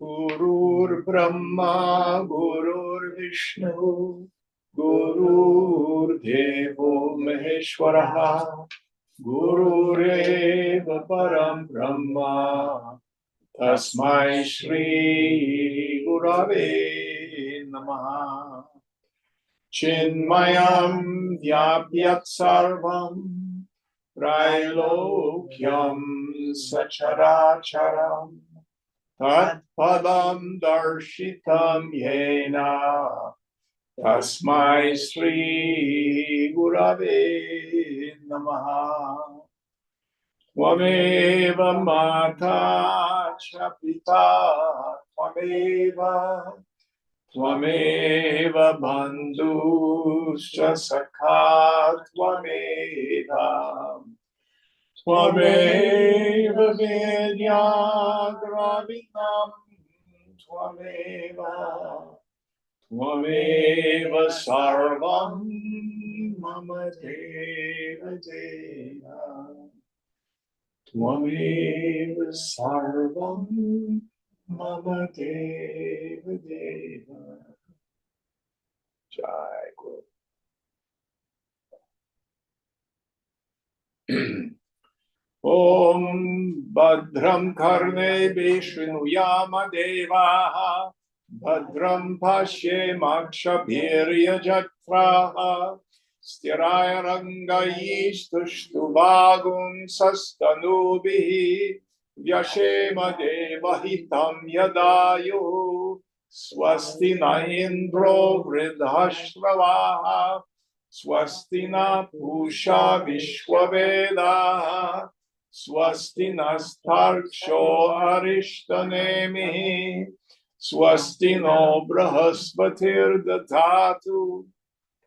Gurur Brahma, Gurur Vishnu, Gurur Devo Maheshwaraha, Gurureva Param Brahma, Tasmai Shri Gurave Namaha. Chinmayam Vyapyat Sarvam Trailokyam Sacharacharam Tat Padam Darshitam Yena Tasmai Sri Gurave Namaha. Twameva Mata Cha Pita Twameva Bandhuscha Sakha Twameva Vidyadravinam Twameva Sarvam Mama Deva Deva Twameva Sarvam Mama Deva Deva. Jai Guru. Om Bhadram Karne Vishnuyama Devaha Bhadram Pashe Makshabhirya Jatraha Sthiraya Rangayishtushtuvagun Sastanubihi Vyashema Devahitam Yadayu Swasti na Indro Vridhashravaha Swasti na Pusha Vishwaveda Swasti nastarksho arishtanemi Swasti no brahaspatir datatu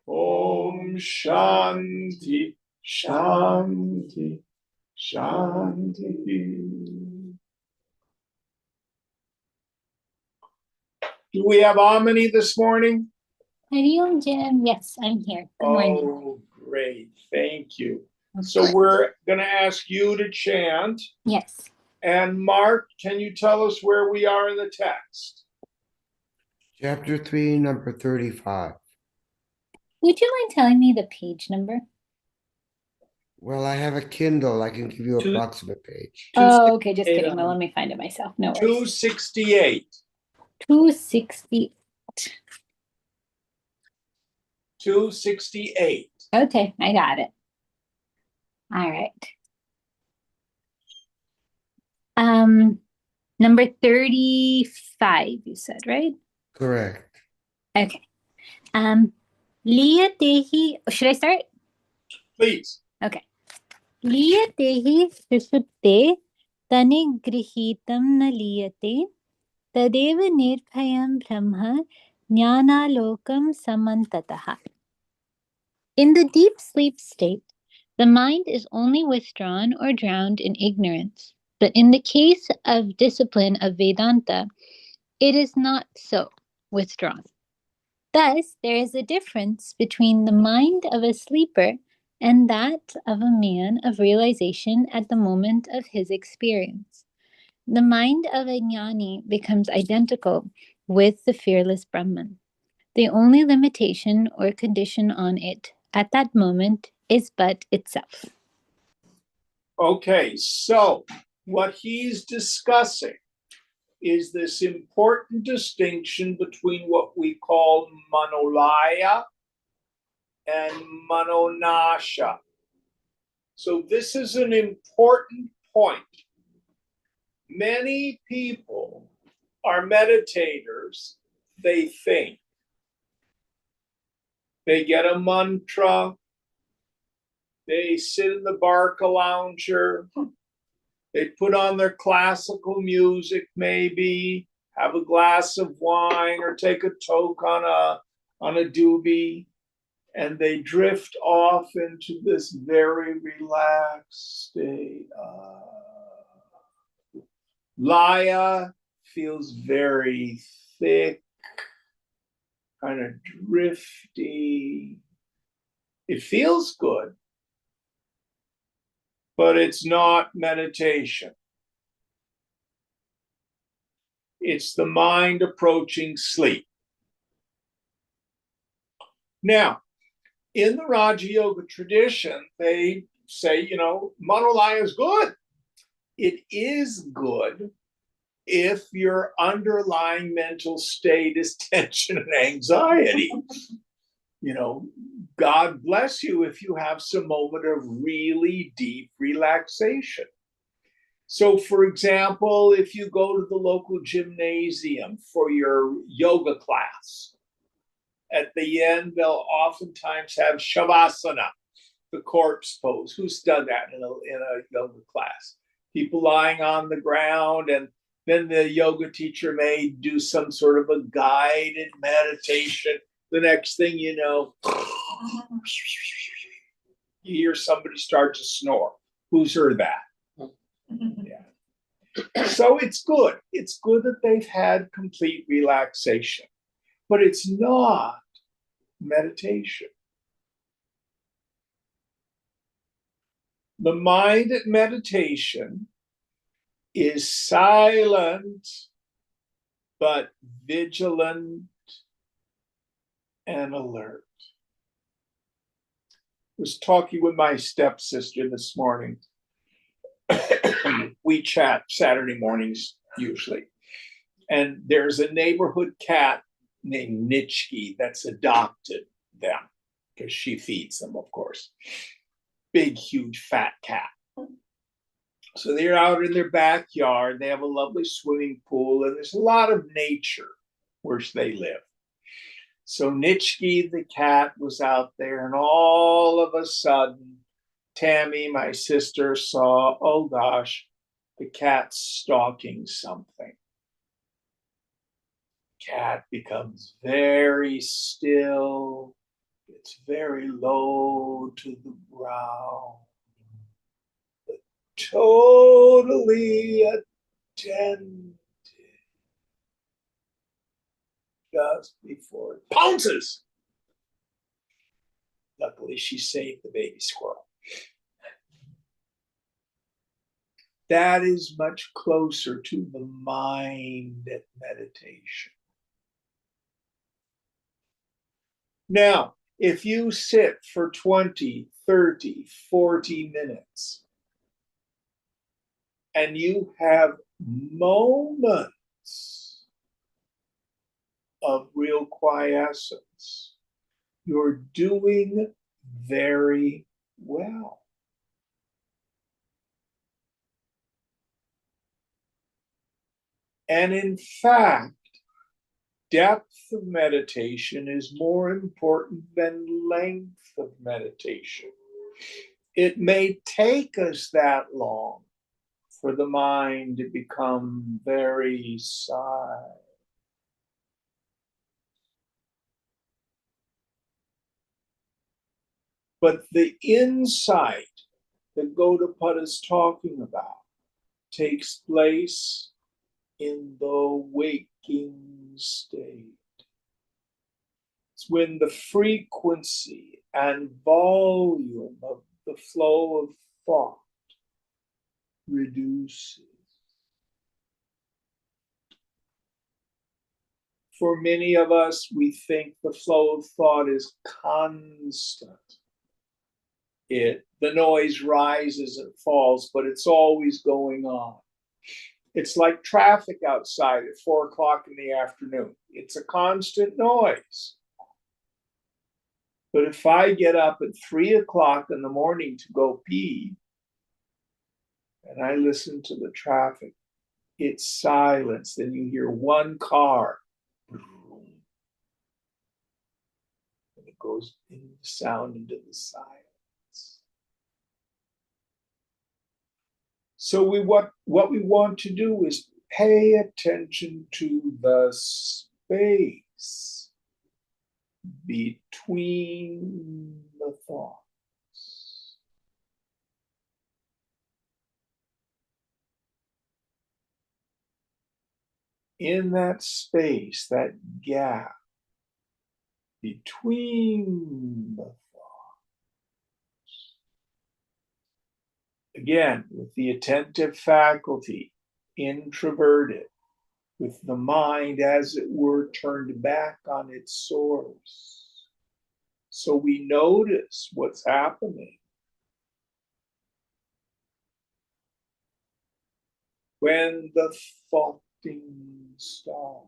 Om Shanti Shanti Shanti. Do we have Amini this morning? Hari Om, Jim. Yes, I'm here. Good morning. Oh, great. Thank you. So we're going to ask you to chant. Yes. And Mark, can you tell us where we are in the text? Chapter 3, number 35. Would you mind telling me the page number? Well, I have a Kindle. I can give you approximate page. Oh, okay. Just kidding. Well, let me find it myself. No worries. 268. 268. 268. Okay, I got it. All right. Number 35, you said, right? Correct. Okay. Liyatehi, should I start? Please. Okay. Liyatehi sushupte tanigrihitam na liyate tadeva nirbhayam brahma jnanalokam samantataha. In the deep sleep state, the mind is only withdrawn or drowned in ignorance. But in the case of discipline of Vedanta, it is not so withdrawn. Thus, there is a difference between the mind of a sleeper and that of a man of realization at the moment of his experience. The mind of a jnani becomes identical with the fearless Brahman. The only limitation or condition on it at that moment is but itself. Okay, so what he's discussing is this important distinction between what we call manolaya and manonasha. So this is an important point. Many people are meditators. They think. They get a mantra. They sit in the barca lounger. They put on their classical music, maybe have a glass of wine or take a toke on a doobie, and they drift off into this very relaxed state. Laya feels very thick, kind of drifty. It feels good, but it's not meditation. It's the mind approaching sleep. Now, in the Raja Yoga tradition, they say, Manolaya is good. It is good if your underlying mental state is tension and anxiety. God bless you if you have some moment of really deep relaxation. So, for example, if you go to the local gymnasium for your yoga class, at the end, they'll oftentimes have Shavasana, the corpse pose. Who's done that in a yoga class? People lying on the ground, and then the yoga teacher may do some sort of a guided meditation. The next thing you know, you hear somebody start to snore. Who's heard that? Yeah. So it's good. It's good that they've had complete relaxation, but it's not meditation. The mind at meditation is silent, but vigilant and alert. I was talking with my stepsister this morning. We chat Saturday mornings usually. And there's a neighborhood cat named Nitschke that's adopted them because she feeds them, of course. Big, huge, fat cat. So they're out in their backyard. They have a lovely swimming pool, and there's a lot of nature where they live. So Nitschke, the cat, was out there, and all of a sudden, Tammy, my sister, saw, oh gosh, the cat's stalking something. Cat becomes very still. It's very low to the ground. Totally attentive. Just before it pounces. Luckily, she saved the baby squirrel. That is much closer to the mind at meditation. Now, if you sit for 20, 30, 40 minutes, and you have moments of real quiescence, you're doing very well. And in fact, depth of meditation is more important than length of meditation. It may take us that long for the mind to become very silent. But the insight that Gaudapada is talking about takes place in the waking state. It's when the frequency and volume of the flow of thought reduces. For many of us, we think the flow of thought is constant. The noise rises and falls, but it's always going on. It's like traffic outside at 4 o'clock in the afternoon. It's a constant noise. But if I get up at 3 o'clock in the morning to go pee, and I listen to the traffic, it's silence. Then you hear one car. And it goes into the sound, into the silence. So what we want to do is pay attention to the space between the thoughts. In that space, that gap between the thoughts. Again, with the attentive faculty introverted, with the mind, as it were, turned back on its source. So we notice what's happening. When the thoughting stops,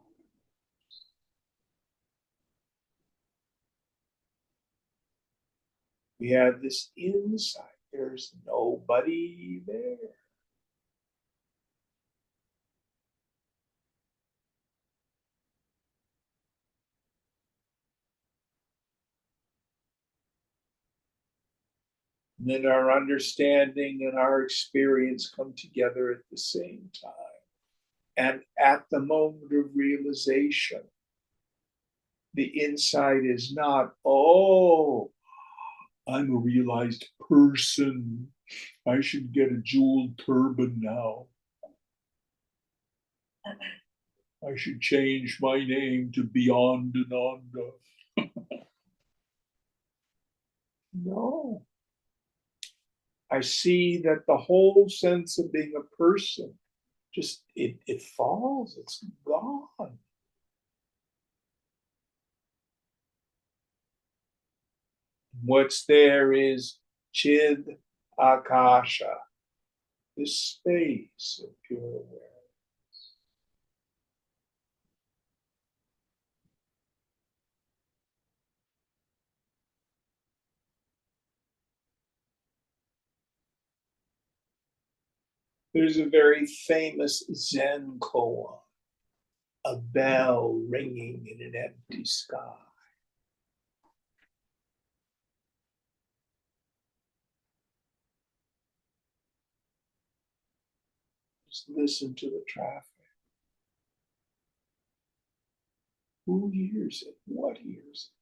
we have this insight. There's nobody there. And then our understanding and our experience come together at the same time. And at the moment of realization, the insight is not, oh, I'm a realized person. I should get a jeweled turban now. I should change my name to Beyond Ananda. No. I see that the whole sense of being a person just it falls, it's gone. What's there is Chid Akasha, this space of pure awareness. There's a very famous Zen koan, a bell ringing in an empty sky. Just listen to the traffic. Who hears it? What hears it?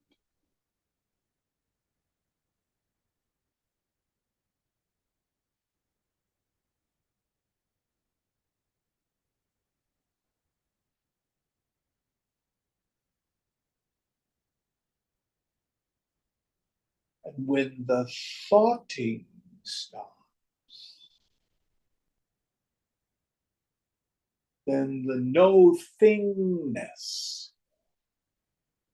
And when the thoughting stops, then the no thingness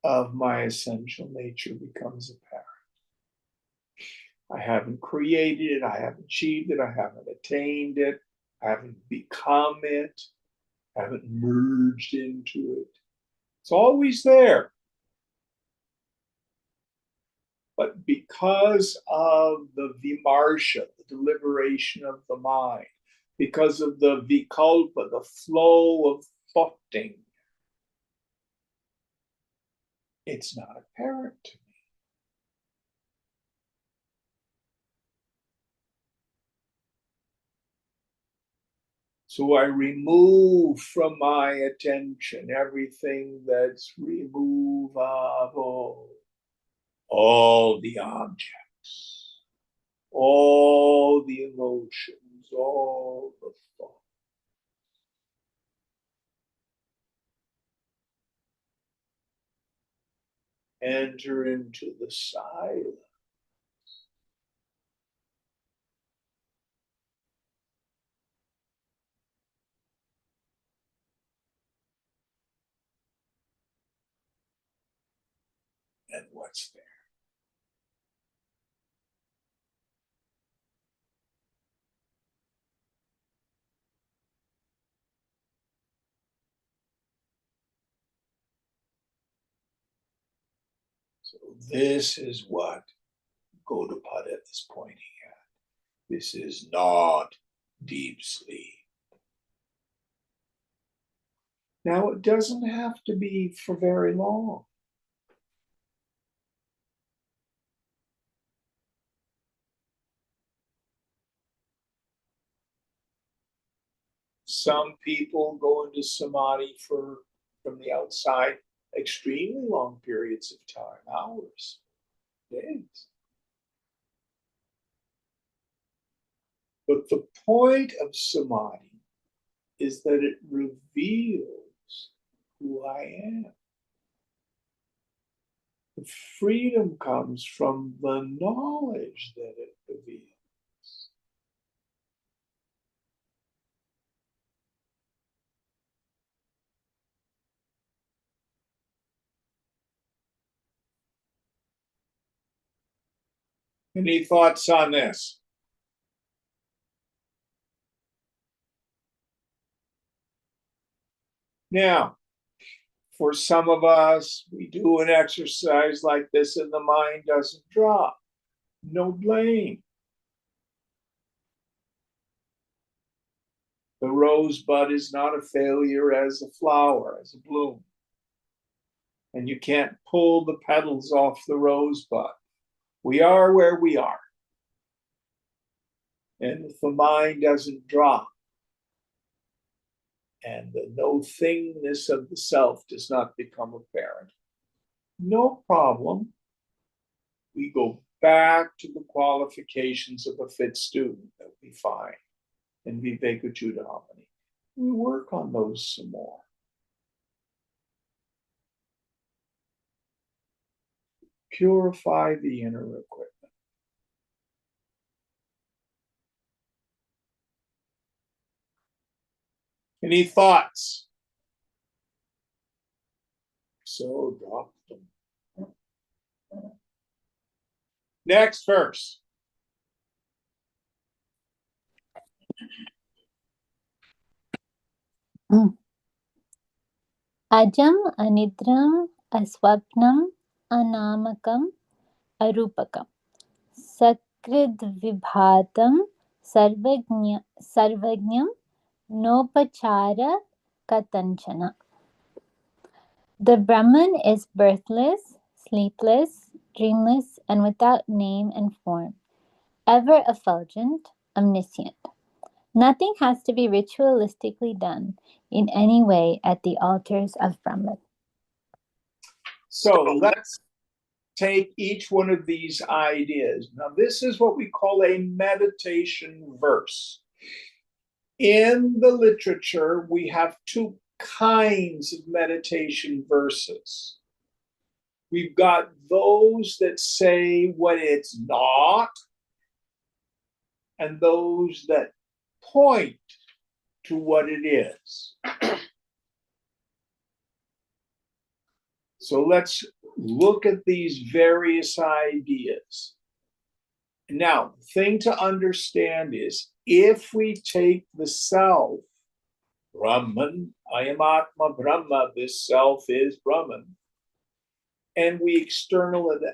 of my essential nature becomes apparent. I haven't created it, I haven't achieved it, I haven't attained it, I haven't become it, I haven't merged into it. It's always there. But because of the vimarsha, the deliberation of the mind, because of the vikalpa, the flow of thoughting, it's not apparent to me. So I remove from my attention everything that's removable, all the objects, all the emotions, all the thoughts. Enter into the silence. And what's there? So this is what Gaudapada is pointing at. This is not deep sleep. Now, it doesn't have to be for very long. Some people go into samadhi from the outside, extremely long periods of time, hours, days. But the point of samadhi is that it reveals who I am. The freedom comes from the knowledge that it reveals. Any thoughts on this? Now, for some of us, we do an exercise like this and the mind doesn't drop. No blame. The rosebud is not a failure as a flower, as a bloom. And you can't pull the petals off the rosebud. We are where we are. And if the mind doesn't drop, and the no thingness of the self does not become apparent, no problem. We go back to the qualifications of a fit student that we find in Vivekachudamani. We work on those some more. Purify the inner equipment. Any thoughts? So drop them. Next verse. Ajam anidram aswapnam anamakam arupakam sakrid vibhatam sarvagnyam nopachara katanchana. The Brahman is birthless, sleepless, dreamless, and without name and form, ever effulgent, omniscient. Nothing has to be ritualistically done in any way at the altars of Brahman. So let's take each one of these ideas. Now, this is what we call a meditation verse. In the literature, we have two kinds of meditation verses. We've got those that say what it's not, and those that point to what it is. So let's look at these various ideas. Now, the thing to understand is if we take the self, Brahman, I am Atma Brahma, this self is Brahman, and we externalize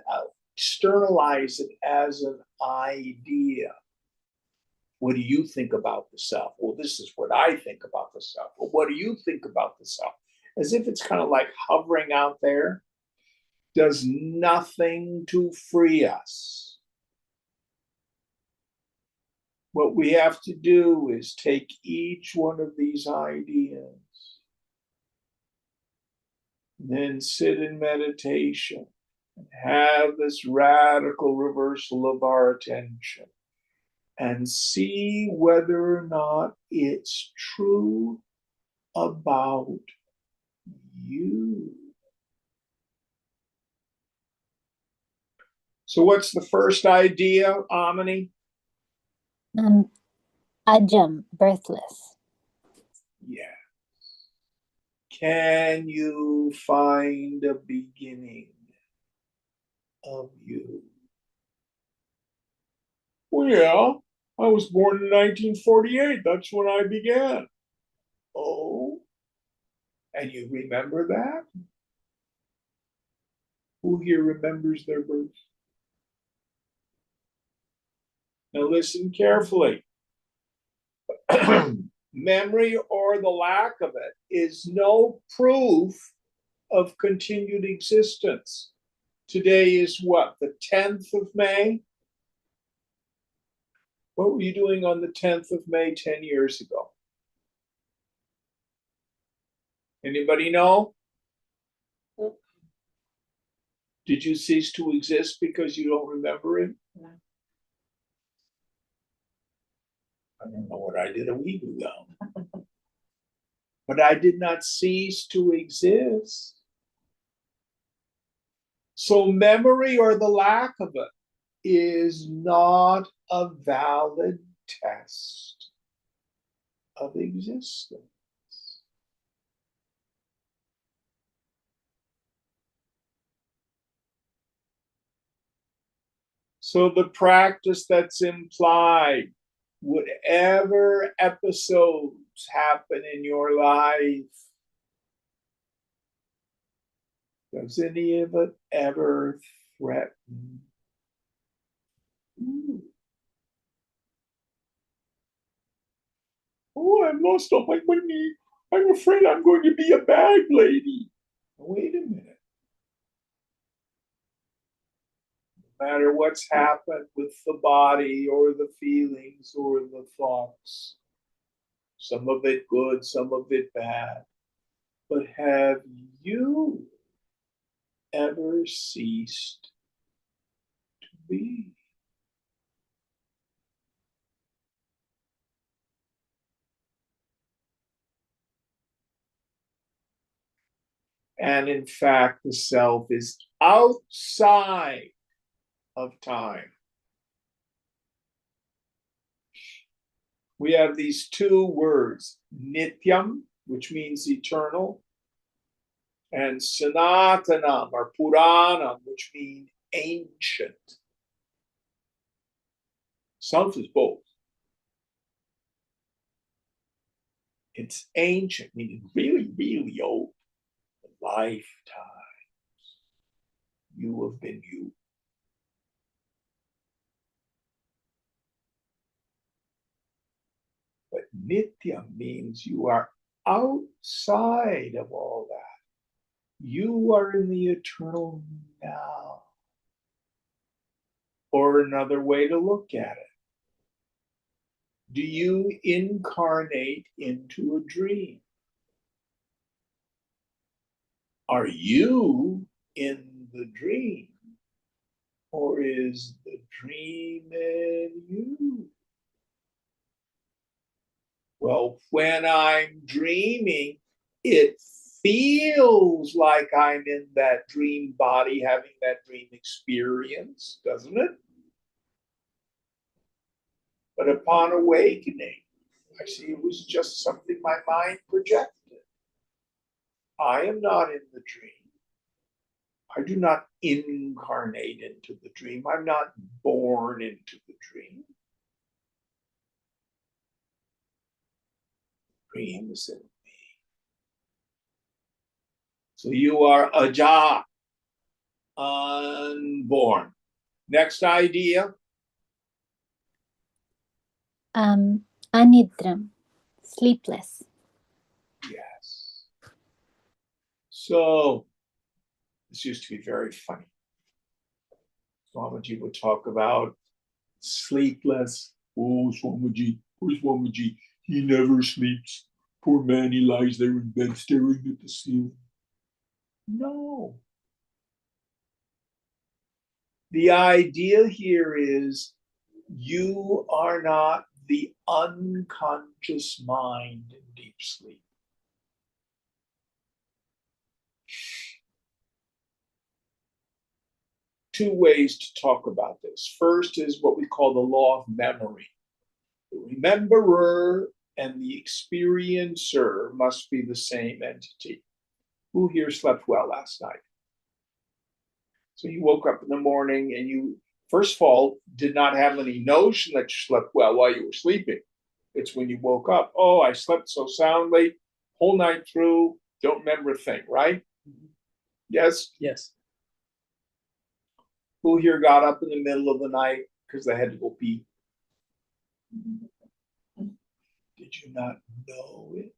it as an idea. What do you think about the self? Well, this is what I think about the self. Well, what do you think about the self? As if it's kind of like hovering out there, does nothing to free us. What we have to do is take each one of these ideas, then sit in meditation and have this radical reversal of our attention and see whether or not it's true about you. So what's the first idea, Amini? Ajam, birthless. Yeah. Can you find a beginning of you? Well, yeah, I was born in 1948. That's when I began. Oh, and you remember that? Who here remembers their birth? Now listen carefully. Memory or the lack of it is no proof of continued existence. Today is what, the 10th of May? What were you doing on the 10th of May 10 years ago? Anybody know? Did you cease to exist because you don't remember it? No. I don't know what I did a week ago. But I did not cease to exist. So memory or the lack of it is not a valid test of existence. So the practice that's implied, whatever episodes happen in your life, does any of it ever threaten? Oh, I've lost all my money. I'm afraid I'm going to be a bag lady. Wait a minute. No matter what's happened with the body or the feelings or the thoughts, some of it good, some of it bad, but have you ever ceased to be? And in fact, the self is outside of time. We have these two words, nityam, which means eternal, and sanatanam or puranam, which means ancient. Self is both. It's ancient, meaning really, really old. Lifetimes. You have been you. But nitya means you are outside of all that. You are in the eternal now. Or another way to look at it. Do you incarnate into a dream? Are you in the dream? Or is the dream in you? Well, when I'm dreaming, it feels like I'm in that dream body having that dream experience, doesn't it? But upon awakening, I see it was just something my mind projected. I am not in the dream. I do not incarnate into the dream. I'm not born into the dream. The dream is in me. So you are aja, unborn. Next idea. Anidram, sleepless. Yes. So this used to be very funny. Swamiji would talk about sleepless. Oh, Swamiji, poor Swamiji, he never sleeps. Poor man, he lies there in bed staring at the ceiling. No. The idea here is you are not the unconscious mind in deep sleep. Two ways to talk about this. First is what we call the law of memory. The rememberer and the experiencer must be the same entity. Who here slept well last night? So you woke up in the morning and you, first of all, did not have any notion that you slept well while you were sleeping. It's when you woke up, oh, I slept so soundly, whole night through, don't remember a thing, right? Yes? Yes. Who here got up in the middle of the night because they had to go pee? Did you not know it?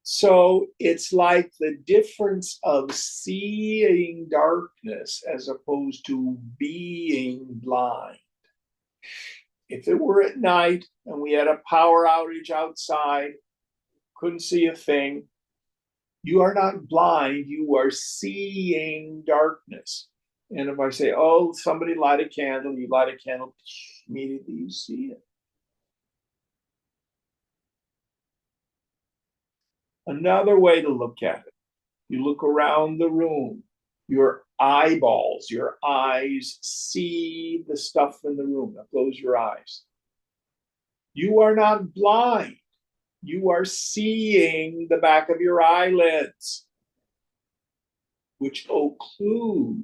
So it's like the difference of seeing darkness as opposed to being blind. If it were at night and we had a power outage outside, couldn't see a thing, you are not blind, you are seeing darkness. And if I say, oh, somebody light a candle, you light a candle, immediately you see it. Another way to look at it, you look around the room, your eyeballs, your eyes see the stuff in the room. Now close your eyes. You are not blind. You are seeing the back of your eyelids, which occlude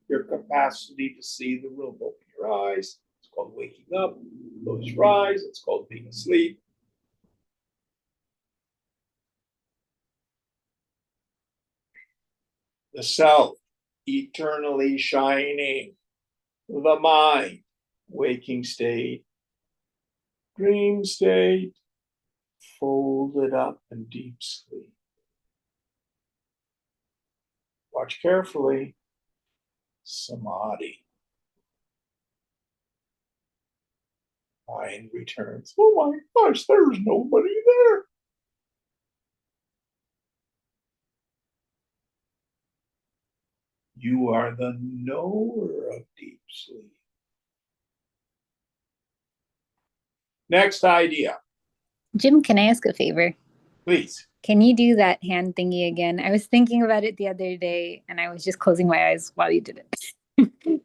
your capacity to see the room. Open your eyes. It's called waking up. Close your eyes. It's called being asleep. The self, eternally shining. The mind, waking state. Dream state, folded up in deep sleep. Watch carefully. Samadhi. Mind returns. Oh my gosh, there's nobody there. You are the knower of deep sleep. Next idea. Jim, can I ask a favor? Please. Can you do that hand thingy again? I was thinking about it the other day and I was just closing my eyes while you did it.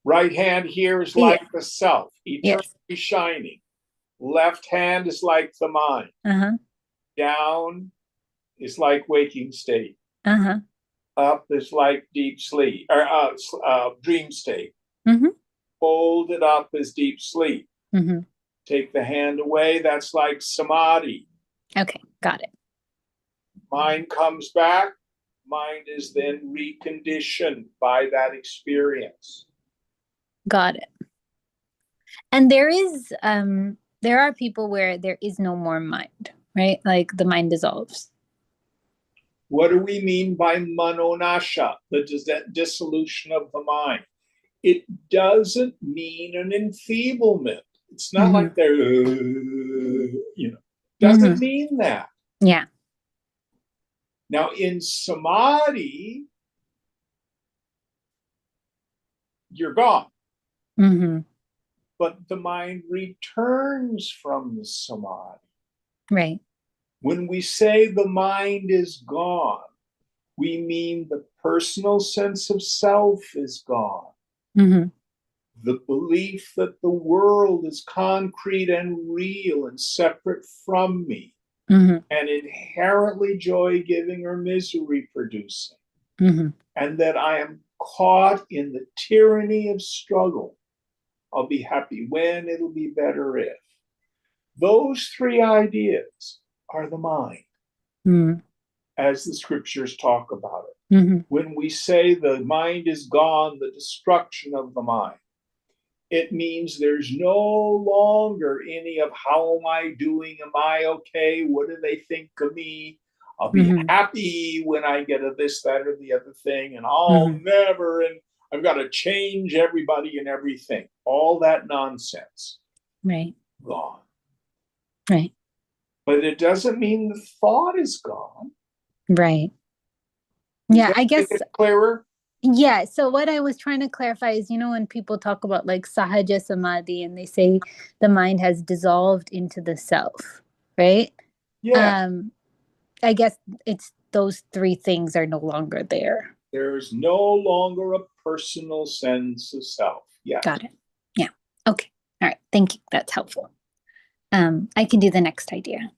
Right hand here is like the self, eternally shining. Left hand is like the mind. Down is like waking state. Up is like deep sleep, or dream state. Folded up is deep sleep. Take the hand away, that's like samadhi. Okay, got it. Mind comes back. Mind is then reconditioned by that experience. Got it. And there are people where there is no more mind, right? Like the mind dissolves. What do we mean by manonasha, the dissolution of the mind? It doesn't mean an enfeeblement. It's not like they're, doesn't mean that. Yeah. Now in samadhi, you're gone. But the mind returns from the samadhi. Right. When we say the mind is gone, we mean the personal sense of self is gone. The belief that the world is concrete and real and separate from me, and inherently joy-giving or misery-producing, and that I am caught in the tyranny of struggle. I'll be happy when, it'll be better if. Those three ideas are the mind, as the scriptures talk about it. When we say the mind is gone, the destruction of the mind, it means there's no longer any of how am I doing? Am I okay? What do they think of me? I'll be happy when I get a this, that, or the other thing, and I'll never, and I've got to change everybody and everything. All that nonsense. Right. Gone. Right. But it doesn't mean the thought is gone. Right. Yeah, I guess. Make it clearer? Yeah. So what I was trying to clarify is, when people talk about like sahaja samadhi and they say the mind has dissolved into the self, right? Yeah. I guess it's those three things are no longer there. There's no longer a personal sense of self. Yeah. Got it. Yeah. Okay. All right. Thank you. That's helpful. I can do the next idea.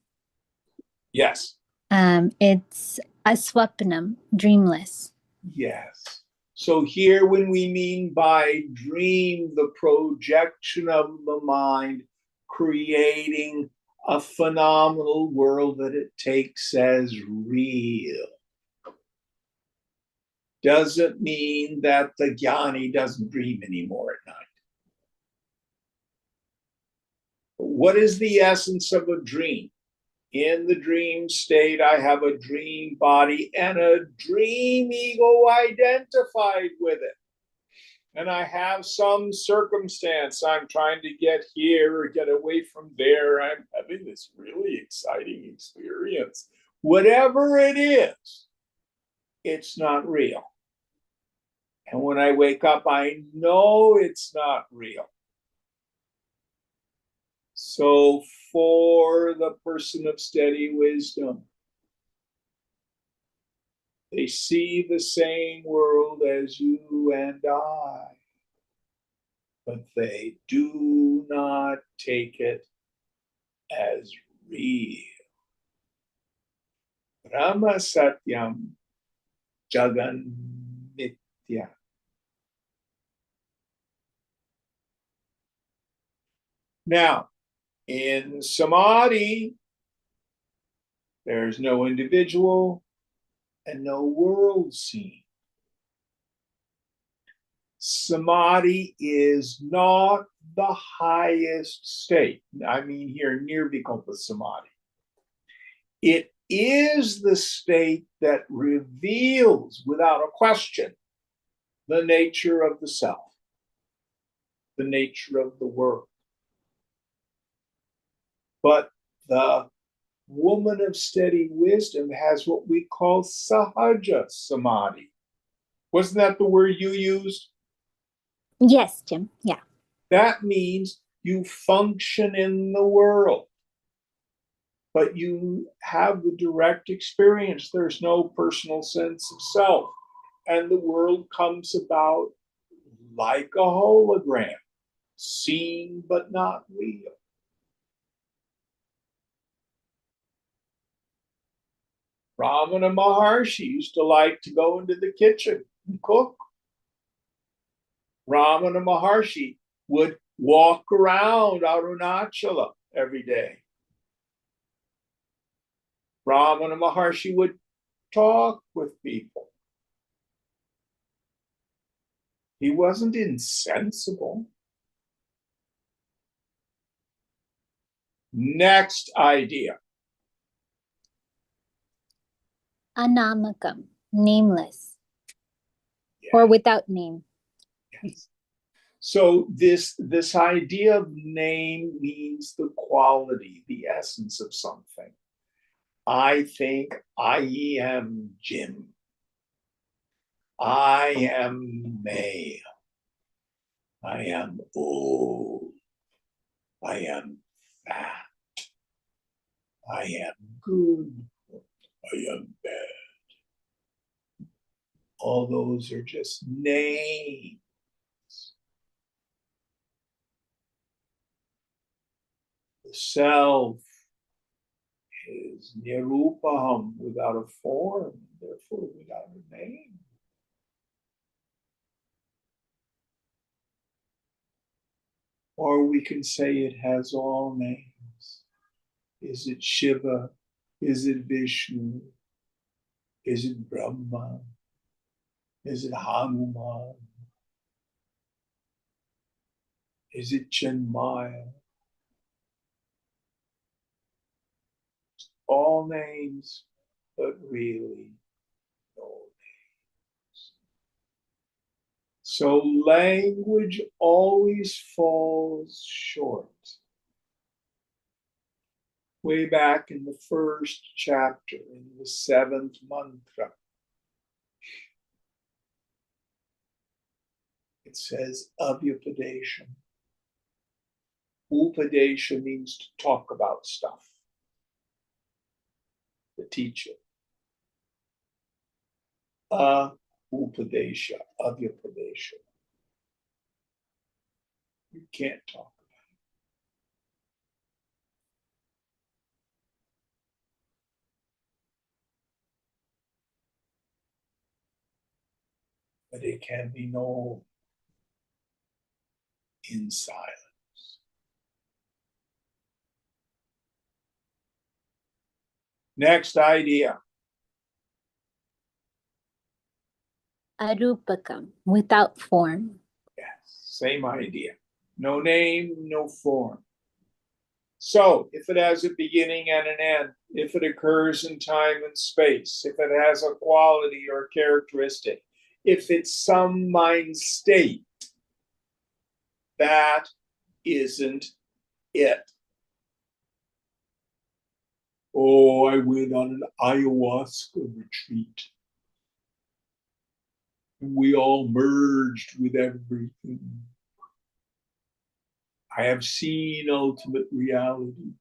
Yes. It's aswapnam, dreamless. Yes. So here when we mean by dream, the projection of the mind, creating a phenomenal world that it takes as real. Doesn't mean that the jnani doesn't dream anymore at night. What is the essence of a dream? In the dream state, I have a dream body and a dream ego identified with it. And I have some circumstance. I'm trying to get here or get away from there. I'm having this really exciting experience. Whatever it is, it's not real. And when I wake up, I know it's not real. So for the person of steady wisdom, they see the same world as you and I, but they do not take it as real. Brahma Satyam Jagan Nitya. Now, in samadhi, there's no individual and no world seen. Samadhi is not the highest state. I mean here, nirvikalpa samadhi. It is the state that reveals without a question the nature of the self, the nature of the world. But the woman of steady wisdom has what we call sahaja samadhi. Wasn't that the word you used? Yes, Jim. Yeah. That means you function in the world, but you have the direct experience. There's no personal sense of self. And the world comes about like a hologram, seen but not real. Ramana Maharshi used to like to go into the kitchen and cook. Ramana Maharshi would walk around Arunachala every day. Ramana Maharshi would talk with people. He wasn't insensible. Next idea. Anamakam, nameless, Yes. or without name. Yes. So this idea of name means the quality, the essence of something. I think I am Jim. I am male. I am old. I am fat. I am good. I am bad. All those are just names. The self is nirupaham, without a form, therefore without a name. Or we can say it has all names. Is it Shiva? Is it Vishnu? Is it Brahma? Is it Hanuman? Is it Chinmaya? All names, but really no names. So language always falls short. Way back in the first chapter, in the seventh mantra, it says avyupadesha. Upadesha means to talk about stuff, the teacher. Upadesha, avyupadesha. You can't talk about it. But it can be known in silence. Next idea. Arupakam, without form. Yes, same idea. No name, no form. So if it has a beginning and an end, if it occurs in time and space, if it has a quality or characteristic, if it's some mind state, that isn't it. Oh, I went on an ayahuasca retreat. And we all merged with everything. I have seen ultimate reality.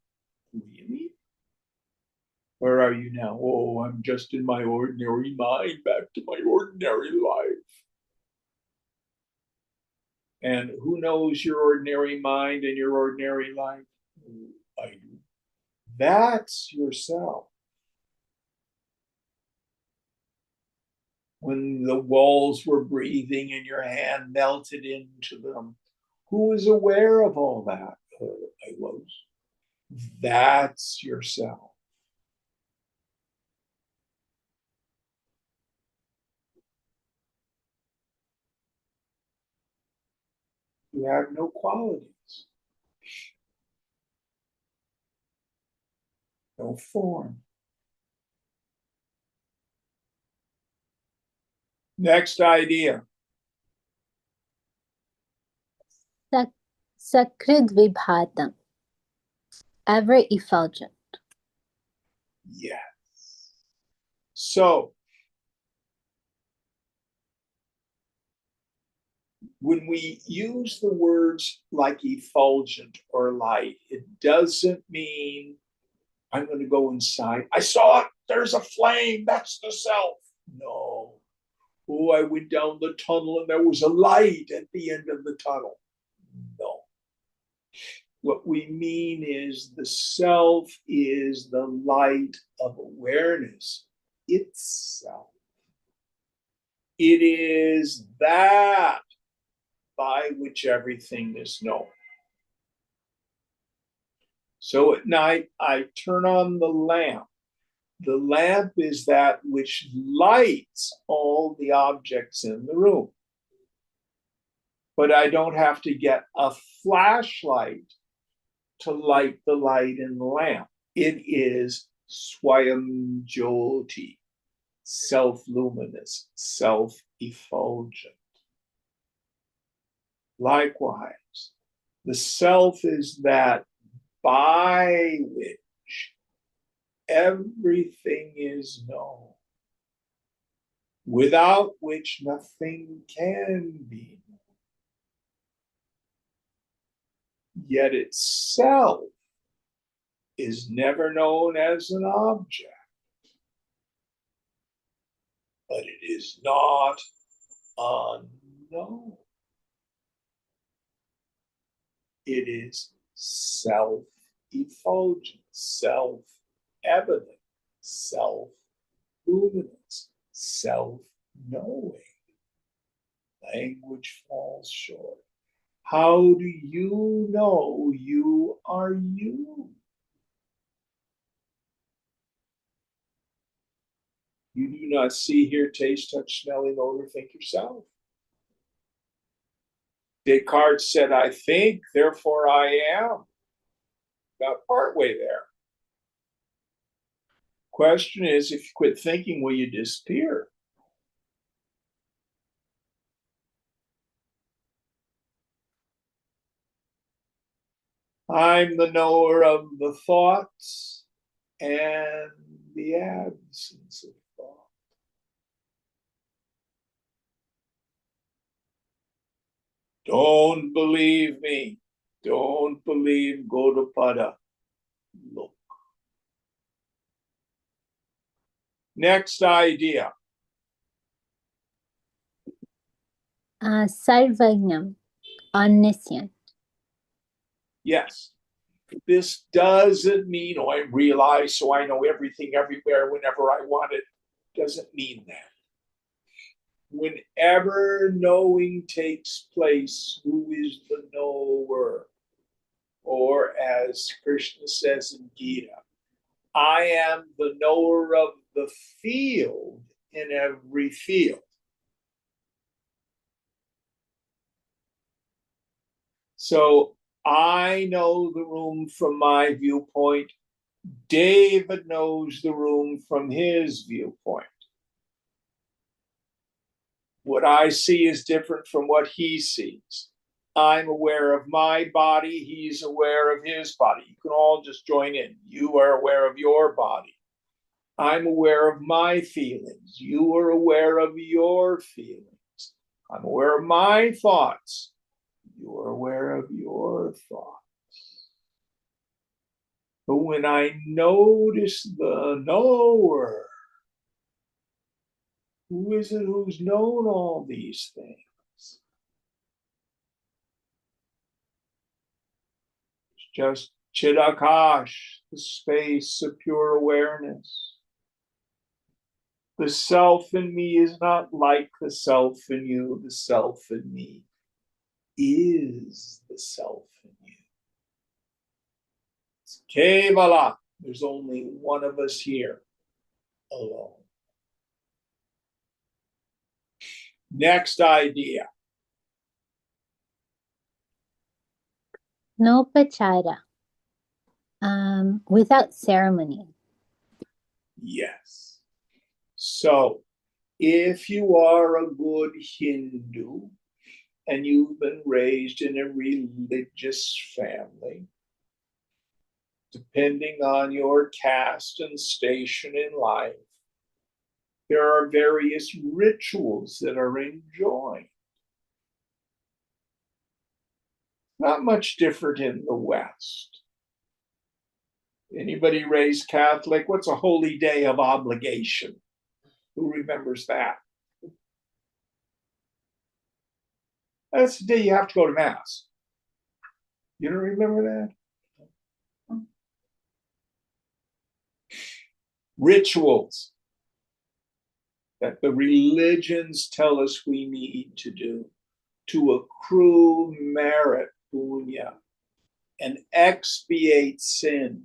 Really? Where are you now? Oh, I'm just in my ordinary mind, back to my ordinary life. And who knows your ordinary mind and your ordinary life? I do. That's yourself. When the walls were breathing and your hand melted into them, who is aware of all that? I was. That's yourself. You have no qualities, no form. Next idea. Sakrid Vibhatam, ever effulgent. Yes. So, when we use the words like effulgent or light, it doesn't mean I'm going to go inside. I saw it. There's a flame. That's the self. No. Oh, I went down the tunnel and there was a light at the end of the tunnel. No. What we mean is the self is the light of awareness itself. It is that by which everything is known. So at night, I turn on the lamp. The lamp is that which lights all the objects in the room. But I don't have to get a flashlight to light the light in the lamp. It is Swayam Jyoti, self-luminous, self-effulgent. Likewise, the self is that by which everything is known, without which nothing can be known. Yet itself is never known as an object, but it is not unknown. It is self-effulgent, self-evident, self-luminous, self-knowing. Language falls short. How do you know you are you? You do not see, hear, taste, touch, smell, know, or think yourself. Descartes said, I think, therefore I am. About partway there. Question is, if you quit thinking, will you disappear? I'm the knower of the thoughts and the absence of thought. Don't believe me. Don't believe Gaudapada. Look. Next idea. Sarvagnyam, omniscient. Yes. This doesn't mean, oh, I realize, so I know everything everywhere whenever I want it. Doesn't mean that. Whenever knowing takes place, who is the knower? Or as Krishna says in Gita, I am the knower of the field in every field. So I know the room from my viewpoint. David knows the room from his viewpoint. What I see is different from what he sees. I'm aware of my body. He's aware of his body. You can all just join in. You are aware of your body. I'm aware of my feelings. You are aware of your feelings. I'm aware of my thoughts. You are aware of your thoughts. But when I notice the knower, who is it who's known all these things? It's just Chidakash, the space of pure awareness. The self in me is not like the self in you. The self in me is the self in you. Kevala. There's only one of us here alone. Next idea. Nopachara. Without ceremony. Yes. So if you are a good Hindu and you've been raised in a religious family, depending on your caste and station in life, there are various rituals that are enjoined. Not much different in the West. Anybody raised Catholic? What's a holy day of obligation? Who remembers that? That's the day you have to go to Mass. You don't remember that? Rituals that the religions tell us we need to do to accrue merit, punya, and expiate sin.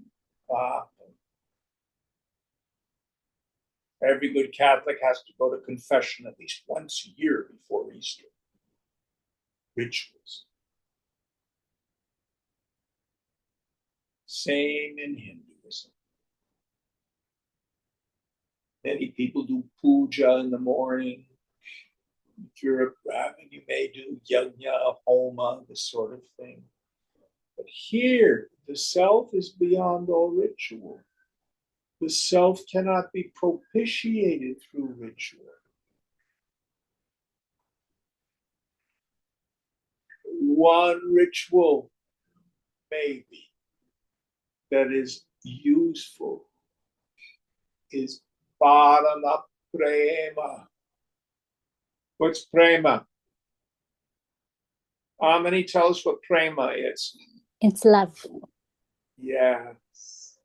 Every good Catholic has to go to confession at least once a year before Easter. Rituals. Same in Hinduism. Many people do puja in the morning. If you're a Brahmin, you may do yajna, homa, this sort of thing. But here, the self is beyond all ritual. The self cannot be propitiated through ritual. One ritual, maybe, that is useful is parama prema. What's prema? Amani, tell us what prema is. It's love. Yes.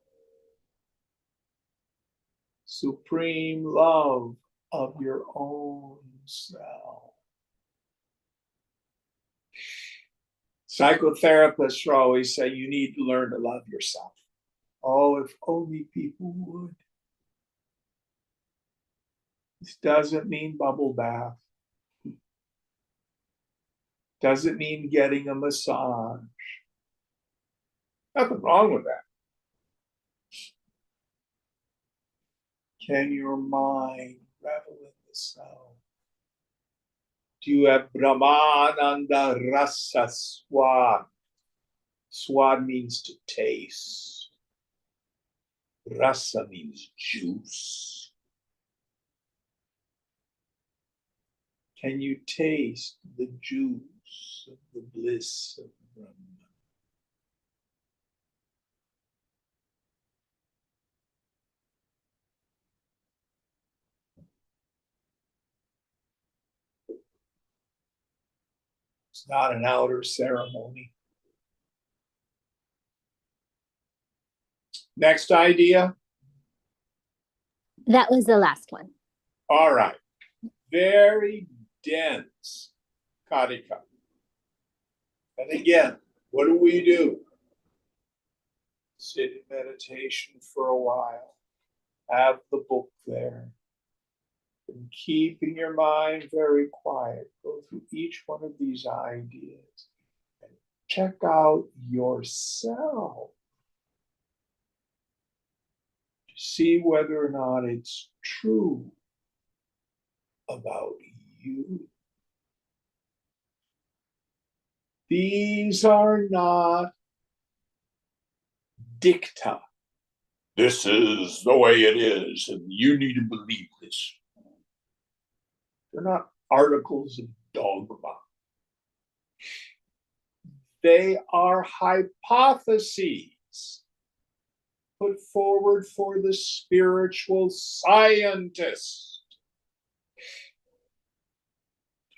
Supreme love of your own self. Psychotherapists always say you need to learn to love yourself. Oh, if only people would. This doesn't mean bubble bath. Doesn't mean getting a massage. Nothing wrong with that. Can your mind revel in the self? Do you have Brahmananda Rasa Swad? Swad means to taste. Rasa means juice. Can you taste the juice of the bliss of Brahman? It's not an outer ceremony. Next idea. That was the last one. All right. Very dense karika. And again, what do? Sit in meditation for a while. Have the book there. And keeping your mind very quiet. Go through each one of these ideas and check out yourself to see whether or not it's true about you. These are not dicta. This is the way it is, and you need to believe this. They're not articles of dogma. They are hypotheses put forward for the spiritual scientist.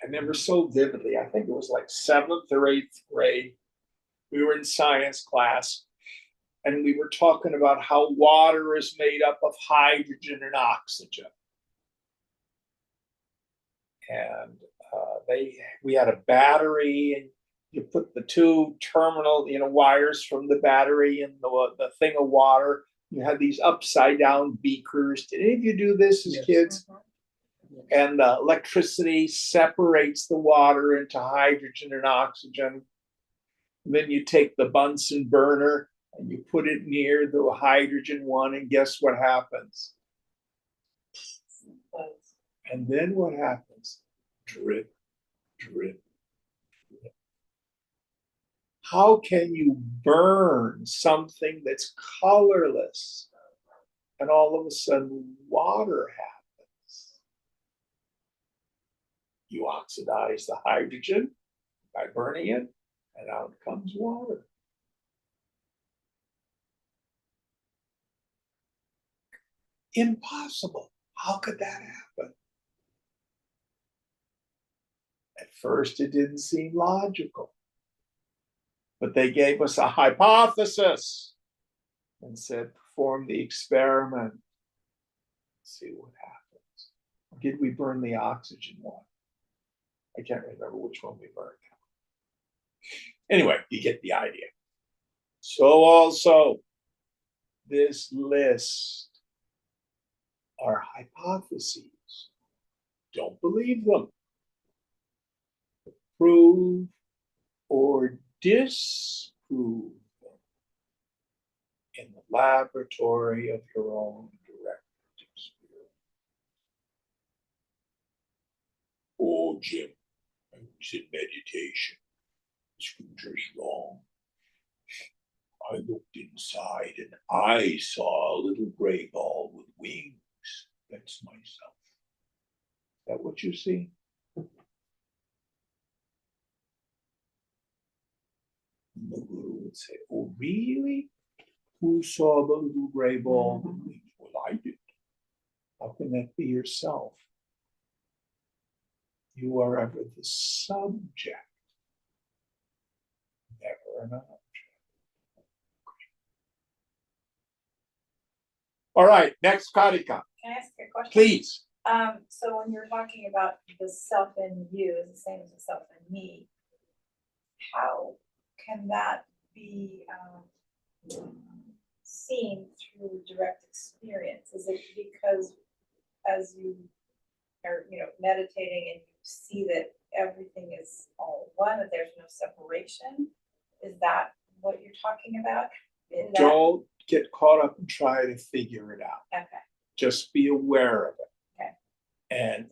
I remember so vividly, I think it was like 7th or 8th grade. We were in science class, and we were talking about how water is made up of hydrogen and oxygen. And we had a battery, and You put the two terminal, wires from the battery in the thing of water. You have these upside down beakers. Did any of you do this as kids? And the electricity separates the water into hydrogen and oxygen. And then you take the Bunsen burner and you put it near the hydrogen one, and guess what happens? And then what happens? Drip, drip, drip. How can you burn something that's colorless and all of a sudden water happens? You oxidize the hydrogen by burning it, and out comes water. Impossible. How could that happen? At first, it didn't seem logical, but they gave us a hypothesis and said, perform the experiment, see what happens. Did we burn the oxygen one? I can't remember which one we burned. Anyway, you get the idea. So also, this list are hypotheses. Don't believe them. Prove or disprove them in the laboratory of your own direct experience. Oh, Jim, I was in meditation. The scripture's wrong. I looked inside and I saw a little gray ball with wings. That's myself. Is that what you see? The guru would say, oh, really? Who saw the little gray ball with wings? Well, I did. How can that be yourself? You are ever the subject, never an object. All right, next Karika. Can I ask you a question? Please. So when you're talking about the self in you is the same as the self in me, how can that be seen through direct experience? Is it because as you are, meditating and you see that everything is all one, that there's no separation? Is that what you're talking about? Don't get caught up and try to figure it out. Okay. Just be aware of it. Okay. And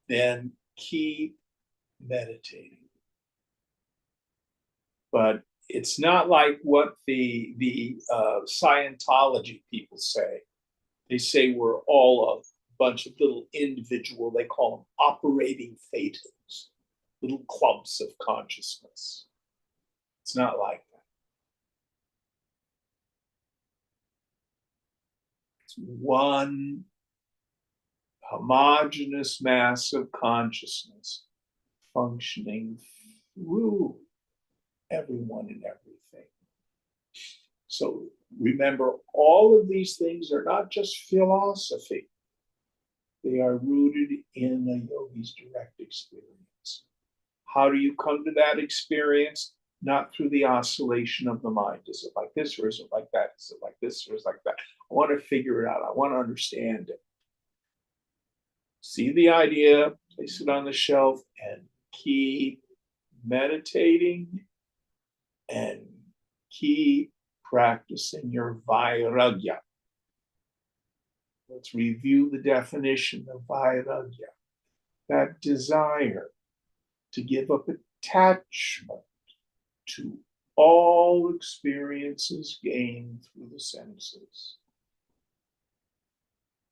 then keep meditating. But it's not like what the Scientology people say. They say we're all a bunch of little individual, they call them operating phaetons, little clumps of consciousness. It's not like that. It's one homogeneous mass of consciousness functioning through everyone and everything. So remember, all of these things are not just philosophy. They are rooted in a yogi's direct experience. How do you come to that experience? Not through the oscillation of the mind. Is it like this or is it like that? Is it like this or is it like that? I want to figure it out. I want to understand it. See the idea, place it on the shelf, and keep meditating and keep practicing your vairagya. Let's review the definition of vairagya. That desire to give up attachment to all experiences gained through the senses.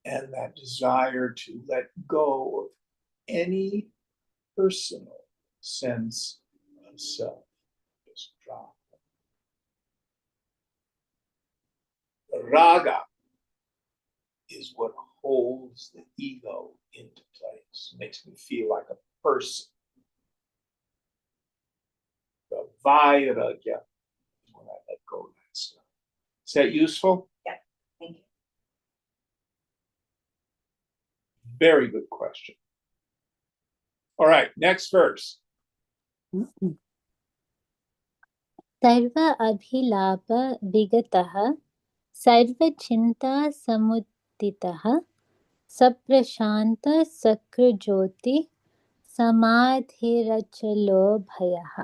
And that desire to let go of any personal sense of self. Just drop it. Raga is what holds the ego into place, makes me feel like a person. The vairagya is when I let go of that stuff. Is that useful? Yeah, thank you. Very good question. All right, next verse. Serve अभिलाप विगतः सर्वचिन्ता समुदितः सप्रशान्त सकृज्योति समाधिरचलो भयः.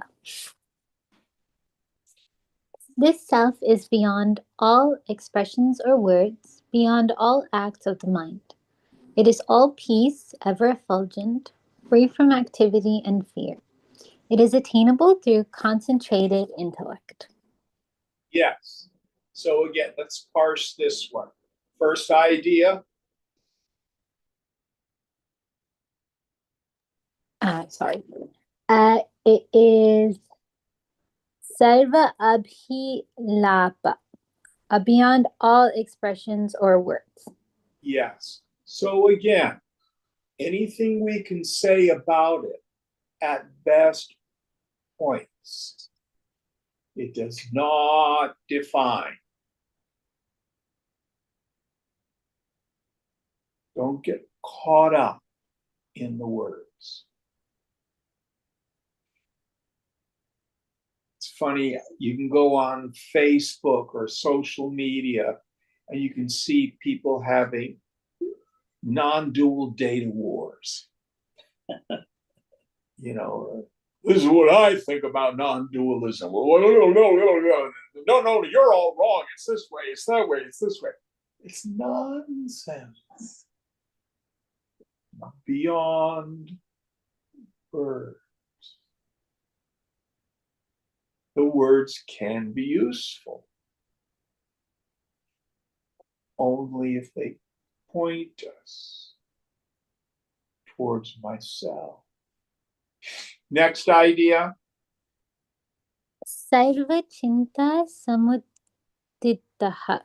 This self is beyond all expressions or words, beyond all acts of the mind. It is all peace, ever effulgent, free from activity and fear. It is attainable through concentrated intellect. Yes. So again, let's parse this one. First idea. Sorry. It is Sarva Abhilapa, beyond all expressions or words. Yes. So again, anything we can say about it at best points. It does not define. Don't get caught up in the words. It's funny, you can go on Facebook or social media and you can see people having non-dual data wars. You know, this is what I think about non-dualism. No, you're all wrong. It's this way, it's that way, it's this way. It's nonsense. Beyond words. The words can be useful only if they point us towards myself. Next idea. Sarva Chinta Samuditaha,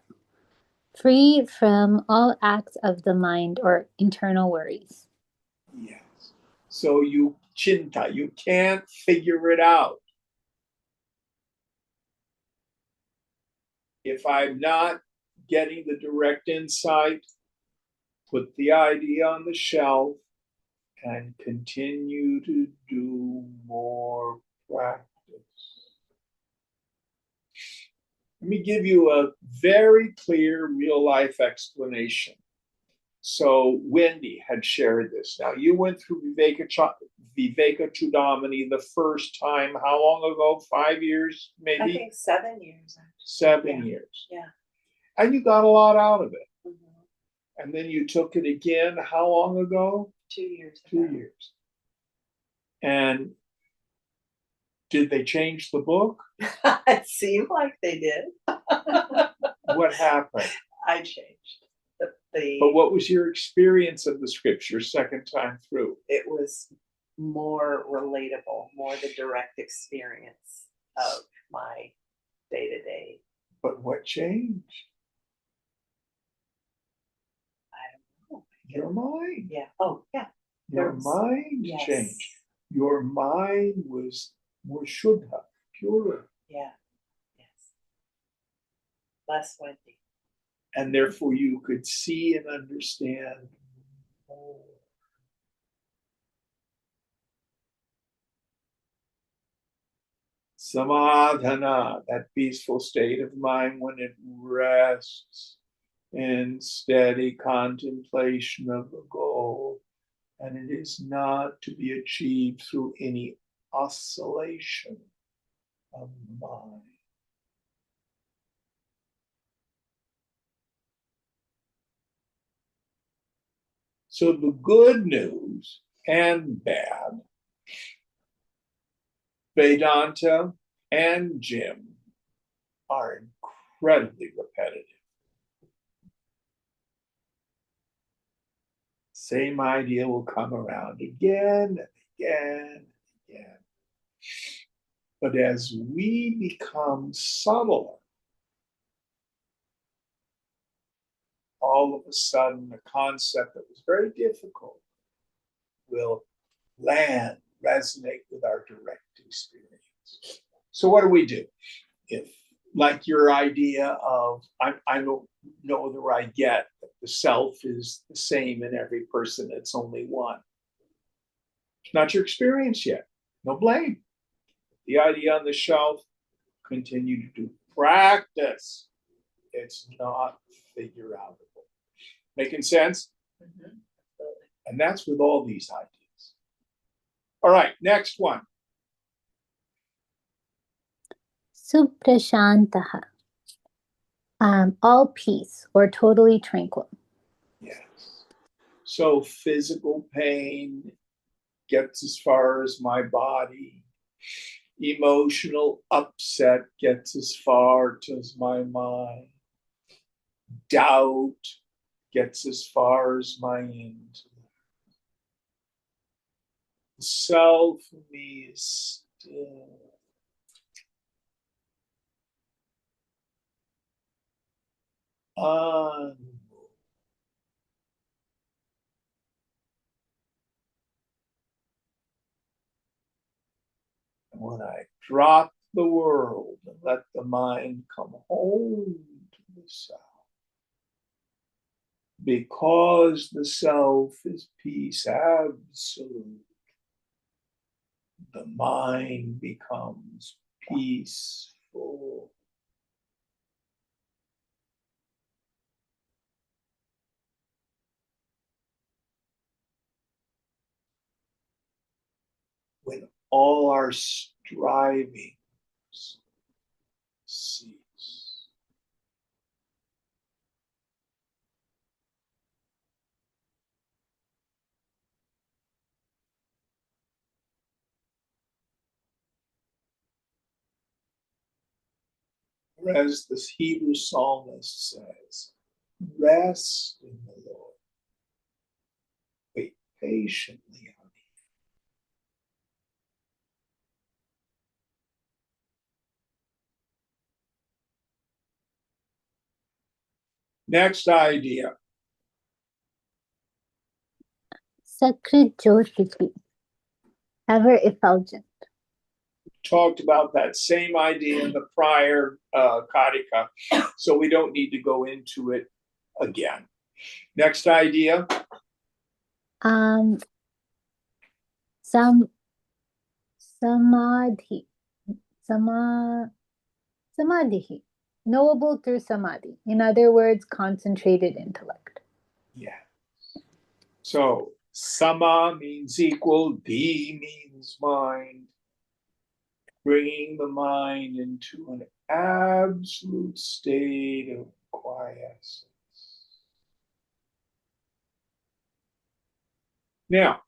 free from all acts of the mind or internal worries. Yes. So you chinta, you can't figure it out. If I'm not getting the direct insight, put the idea on the shelf and continue to do more practice. Let me give you a very clear real life explanation. So Wendy had shared this. Now you went through Viveka Chudamani the first time. How long ago? 5 years, maybe? I think 7 years. 7 years. Yeah. And you got a lot out of it. Mm-hmm. And then you took it again. How long ago? 2 years. 2 years. And did they change the book? It seemed like they did. What happened? I changed. But what was your experience of the scripture second time through? It was more relatable, more the direct experience of my day-to-day. But what changed? I don't know. Your mind. Yeah. Oh, yeah. Your mind changed. Your mind was more shuddha, purer. Yeah. Yes. Less Wendy. And therefore you could see and understand more. Samadhana, that peaceful state of mind when it rests in steady contemplation of the goal. And it is not to be achieved through any oscillation of the mind. So the good news and bad, Vedanta and Jim are incredibly repetitive. Same idea will come around again and again and again. But as we become subtler, all of a sudden a concept that was very difficult will land, resonate with our direct experience. So what do? If, like your idea of, I don't know that I get that the self is the same in every person, it's only one. It's not your experience yet. No blame. The idea on the shelf, continue to do. Practice. It's not figure outable. Making sense? Mhm. And that's with all these ideas. All right, next one. Suprashantaha. All peace or totally tranquil. Yes. So physical pain gets as far as my body. Emotional upset gets as far as my mind. Doubt gets as far as my intellect. The self in me is still. Unmoved. And when I drop the world and let the mind come home to the self, because the self is peace absolute, the mind becomes peaceful. When all our strivings cease. Or as the Hebrew psalmist says, rest in the Lord. Wait patiently on him. Next idea. Sakrit Jyotihi. Ever effulgent. Talked about that same idea in the prior Karika, so we don't need to go into it again. Next idea. Samadhi. Samadhi. Knowable through samadhi. In other words, concentrated intellect. Yeah. So sama means equal, di means mind. Bringing the mind into an absolute state of quiescence. Now,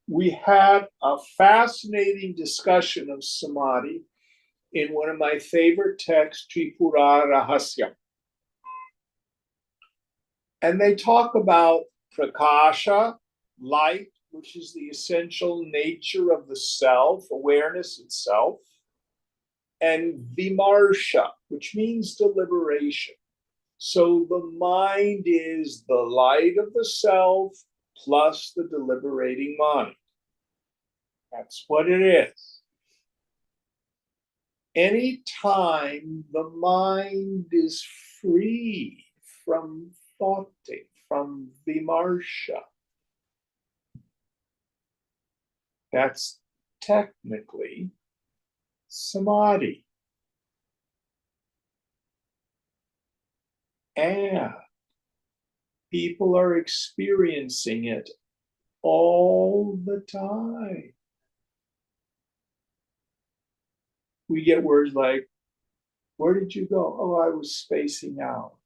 we had a fascinating discussion of samadhi in one of my favorite texts, Tripura Rahasya. And they talk about prakasha, light, which is the essential nature of the self, awareness itself, and vimarsha, which means deliberation. So the mind is the light of the self plus the deliberating mind. That's what it is. Anytime the mind is free from thoughting, from vimarsha, that's technically samadhi. And people are experiencing it all the time. We get words like, where did you go? Oh, I was spacing out.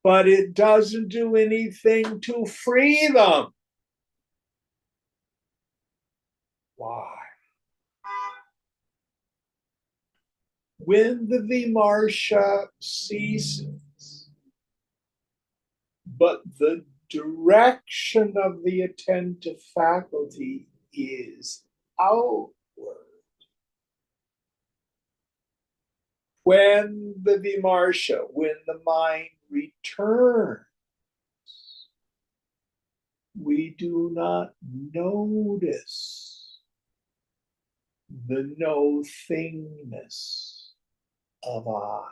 But it doesn't do anything to free them. Why? When the vimarsha ceases, but the direction of the attentive faculty is outward. When the vimarsha, when the mind returns, we do not notice the no thingness of I.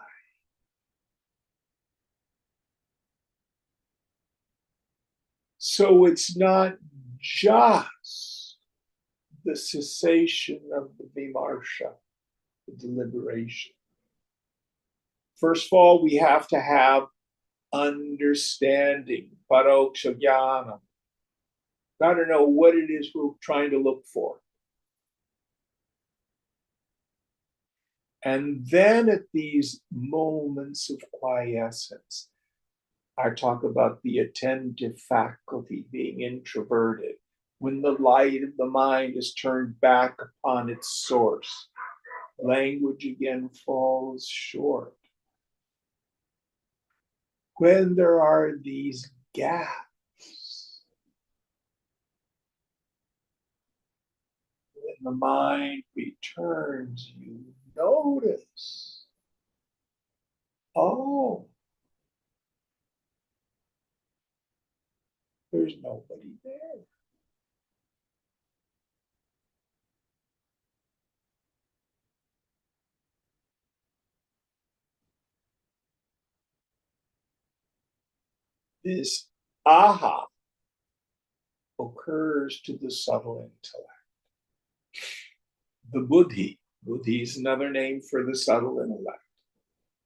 So it's not just the cessation of the vimarsha, the deliberation. First of all, we have to have understanding, paroksha jnana. Got to know what it is we're trying to look for. And then at these moments of quiescence, I talk about the attentive faculty being introverted, when the light of the mind is turned back upon its source. Language again falls short. When there are these gaps, when the mind returns, you notice, oh, there's nobody there. This aha occurs to the subtle intellect. The buddhi is another name for the subtle intellect,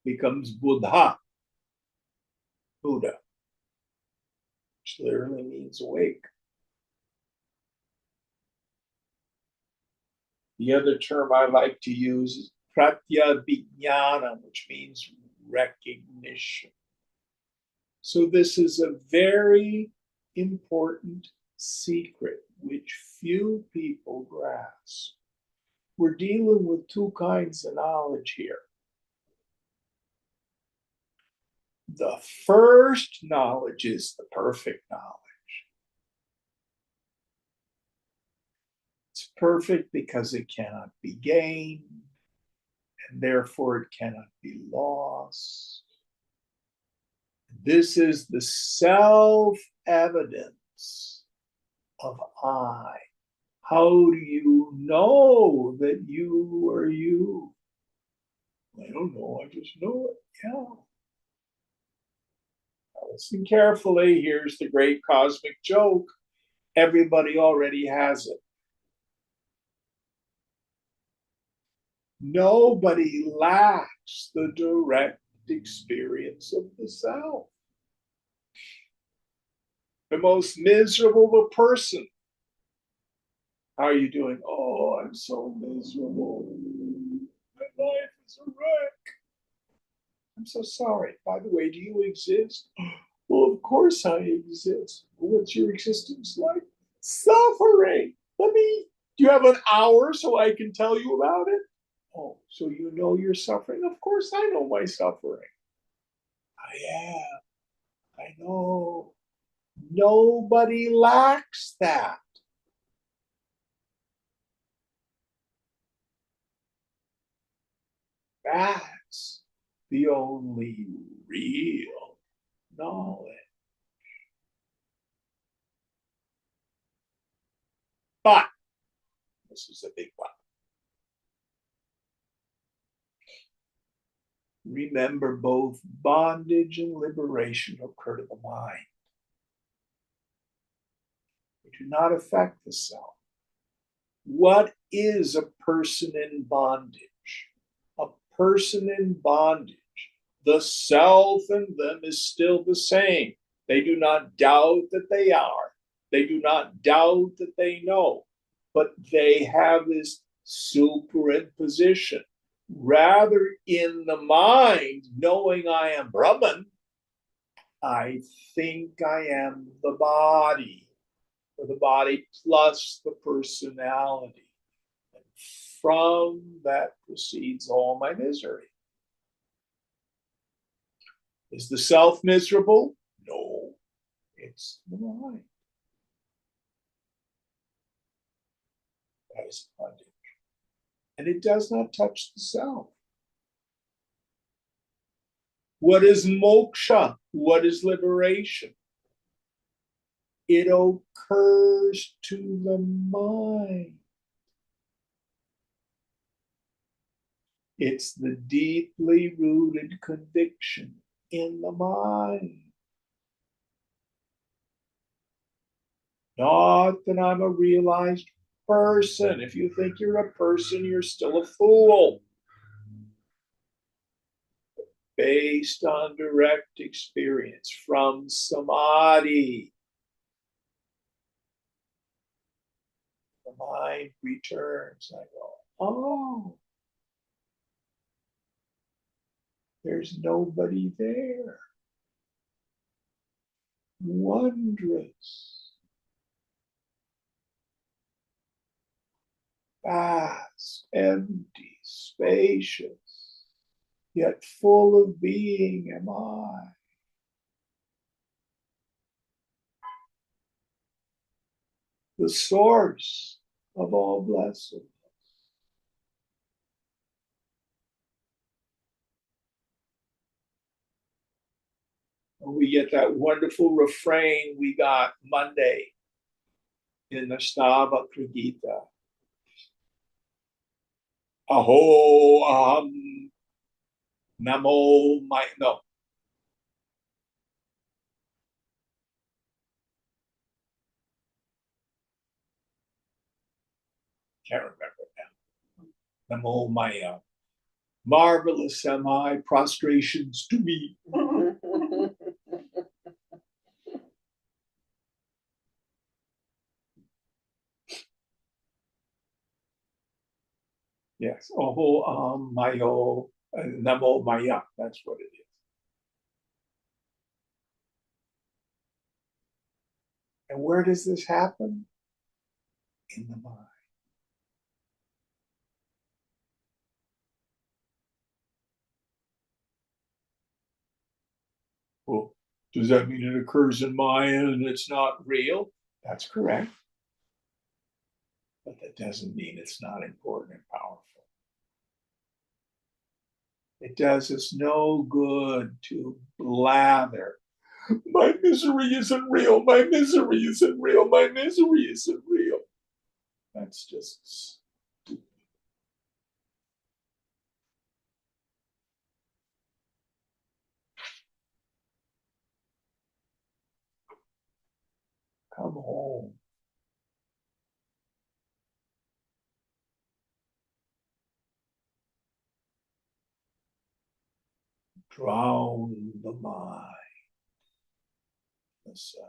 becomes buddha, Buddha, which literally means awake. The other term I like to use is pratyabhignana, which means recognition. So this is a very important secret which few people grasp. We're dealing with two kinds of knowledge here. The first knowledge is the perfect knowledge. It's perfect because it cannot be gained, and therefore it cannot be lost. This is the self-evidence of I. How do you know that you are you? I don't know, I just know it. Yeah. Now listen carefully. Here's the great cosmic joke. Everybody already has it. Nobody lacks the direct experience of the self. The most miserable person. How are you doing? Oh, I'm so miserable. My life is a wreck. I'm so sorry. By the way, do you exist? Well, of course I exist. What's your existence like? Suffering. Do you have an hour so I can tell you about it? Oh, so you know you're suffering? Of course I know my suffering. I am. I know. Nobody lacks that. That's the only real knowledge. But, this is a big one. Remember, both bondage and liberation occur to the mind. They do not affect the self. What is a person in bondage? A person in bondage, the self in them is still the same. They do not doubt that they are. They do not doubt that they know. But they have this superimposition. Rather, in the mind, knowing I am Brahman, I think I am the body, or the body plus the personality. And from that proceeds all my misery. Is the self miserable? No, it's the mind. That is bondage. And it does not touch the self. What is moksha? What is liberation? It occurs to the mind. It's the deeply rooted conviction in the mind. Not that I'm a realized person. If you think you're a person, you're still a fool. Based on direct experience from samadhi, the mind returns. I go, oh, there's nobody there. Wondrous, vast, empty, spacious, yet full of being am I. The source of all blessings. We get that wonderful refrain we got Monday in the Stavakra Gita. Aho namo my no. Can't remember now. Namo Maya. Marvelous am I, prostrations to me. Yes. Aho mayo namo Maya. That's what it is. And where does this happen? In the mind. Well, does that mean it occurs in Maya and it's not real? That's correct. But that doesn't mean it's not important and powerful. It does us no good to blather. My misery isn't real. My misery isn't real. My misery isn't real. That's just stupid. Come home. Drown the mind. The self.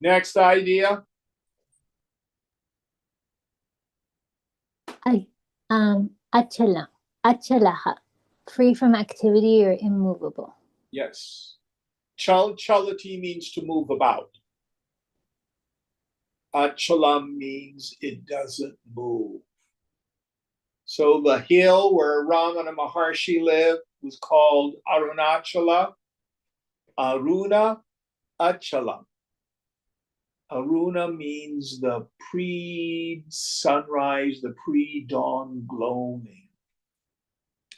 Next idea. Achala, achalaha, free from activity or immovable. Yes. Chalati means to move about. Achalam means it doesn't move. So the hill where Ramana Maharshi lived was called Arunachala. Aruna Achalam. Aruna means the pre-sunrise, the pre-dawn gloaming.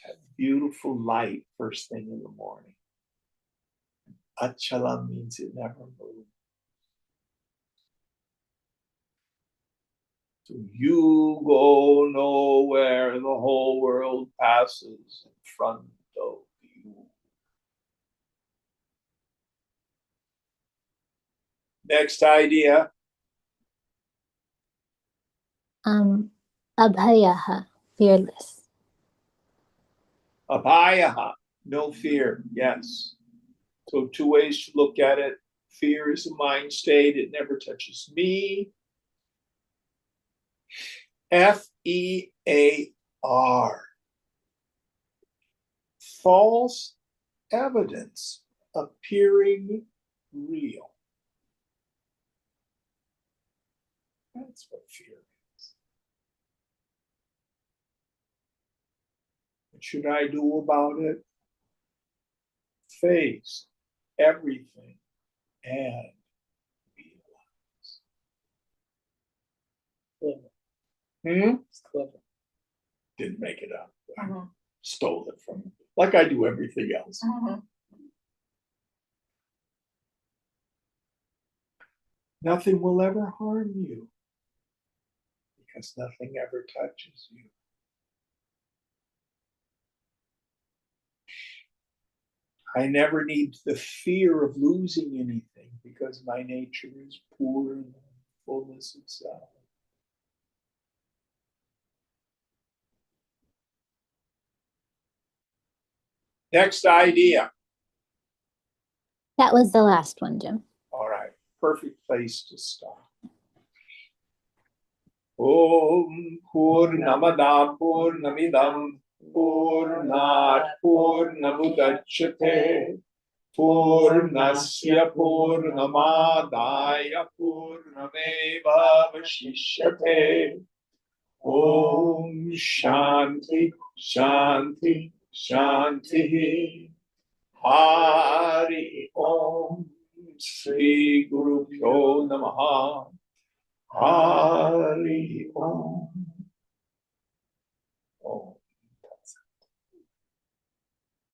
That beautiful light first thing in the morning. Achalam means it never moves. So you go nowhere, the whole world passes in front of you. Next idea. Abhayaha, fearless. Abhayaha, no fear, yes. So two ways to look at it. Fear is a mind state, it never touches me. F-E-A-R. False evidence appearing real. That's what fear is. What should I do about it? Face everything and realize. It's clever. Didn't make it up. I stole it from him, like I do everything else. Nothing will ever harm you because nothing ever touches you. I never need the fear of losing anything because my nature is pure and fullness of self. Next idea. That was the last one, Jim. All right, perfect place to stop. Om Purnamada Purnamidam Purnat Purnamudachyate Purnasya Purnamadaya Purnameva Vashishyate. Om Shanti Shanti Shanti. Hari Om Sri Guru Pyo Namaha. Hari Om.